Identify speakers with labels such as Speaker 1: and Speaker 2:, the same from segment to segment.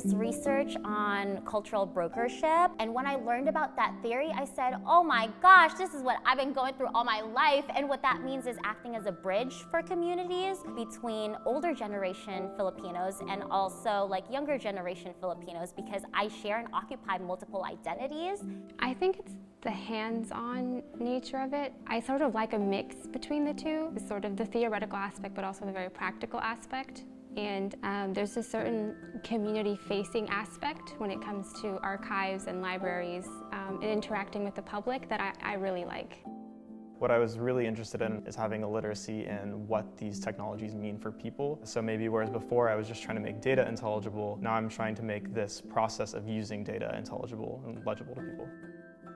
Speaker 1: There's research on cultural brokership, and when I learned about that theory, I said, oh my gosh, this is what I've been going through all my life. And what that means is acting as a bridge for communities between older generation Filipinos and also like younger generation Filipinos, because I share and occupy multiple identities.
Speaker 2: I think it's the hands-on nature of it. I sort of like a mix between the two, sort of the theoretical aspect but also the very practical aspect. And there's a certain community-facing aspect when it comes to archives and libraries and interacting with the public that I really like.
Speaker 3: What I was really interested in is having a literacy in what these technologies mean for people. So maybe whereas before I was just trying to make data intelligible, now I'm trying to make this process of using data intelligible and legible to people.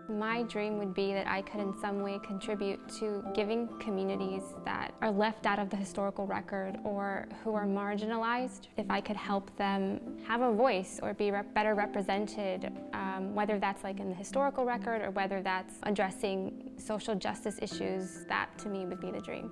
Speaker 2: My dream would be that I could in some way contribute to giving communities that are left out of the historical record or who are marginalized, if I could help them have a voice or be better represented, whether that's like in the historical record or whether that's addressing social justice issues, that to me would be the dream.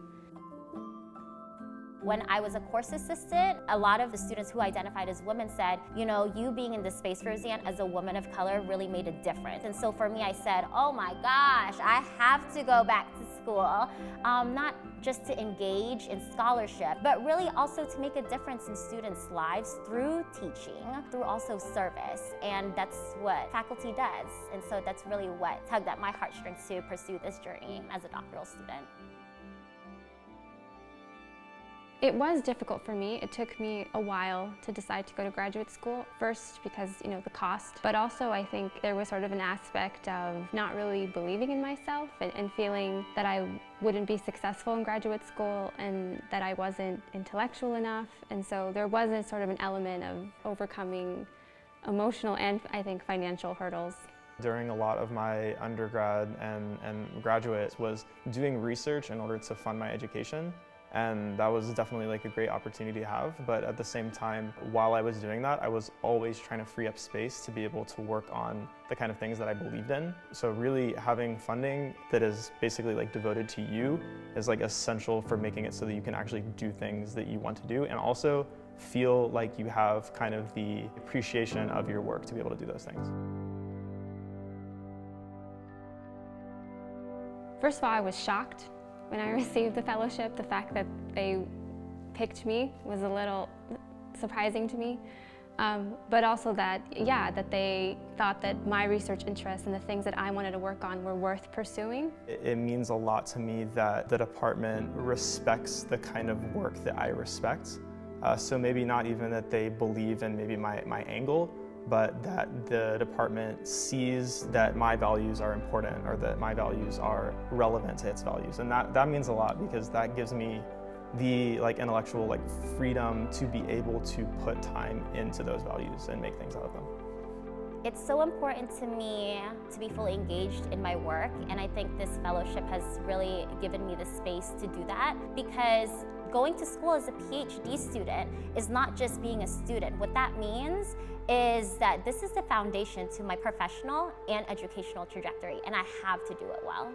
Speaker 1: When I was a course assistant, a lot of the students who identified as women said, you know, you being in this space, Roseanne, as a woman of color really made a difference. And so for me, I said, oh my gosh, I have to go back to school, not just to engage in scholarship, but really also to make a difference in students' lives through teaching, through also service. And that's what faculty does. And so that's really what tugged at my heartstrings to pursue this journey as a doctoral student.
Speaker 2: It was difficult for me. It took me a while to decide to go to graduate school. First because, the cost, but also I think there was sort of an aspect of not really believing in myself and feeling that I wouldn't be successful in graduate school and that I wasn't intellectual enough. And so there was a sort of an element of overcoming emotional and I think financial hurdles.
Speaker 3: During a lot of my undergrad and graduate was doing research in order to fund my education. And that was definitely like a great opportunity to have. But at the same time, while I was doing that, I was always trying to free up space to be able to work on the kind of things that I believed in. So really having funding that is basically like devoted to you is like essential for making it so that you can actually do things that you want to do and also feel like you have kind of the appreciation of your work to be able to do those things.
Speaker 2: First of all, I was shocked when I received the fellowship. The fact that they picked me was a little surprising to me, but also that they thought that my research interests and the things that I wanted to work on were worth pursuing.
Speaker 3: It means a lot to me that the department respects the kind of work that I respect. So maybe not even that they believe in maybe my angle, but that the department sees that my values are important or that my values are relevant to its values. And that means a lot because that gives me the intellectual freedom to be able to put time into those values and make things out of them.
Speaker 1: It's so important to me to be fully engaged in my work, and I think this fellowship has really given me the space to do that, because going to school as a PhD student is not just being a student. What that means is that this is the foundation to my professional and educational trajectory, and I have to do it well.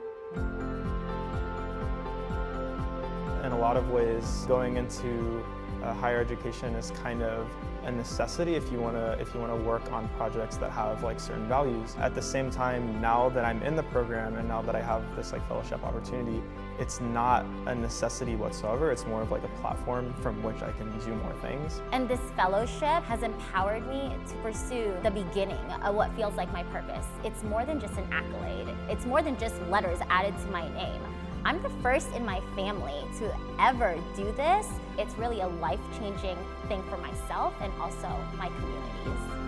Speaker 3: In a lot of ways, going into higher education is kind of a necessity if you want to work on projects that have certain values. At the same time, now that I'm in the program and now that I have this fellowship opportunity, it's not a necessity whatsoever. It's more of a platform from which I can do more things.
Speaker 1: And this fellowship has empowered me to pursue the beginning of what feels like my purpose. It's more than just an accolade. It's more than just letters added to my name. I'm the first in my family to ever do this. It's really a life-changing thing for myself and also my communities.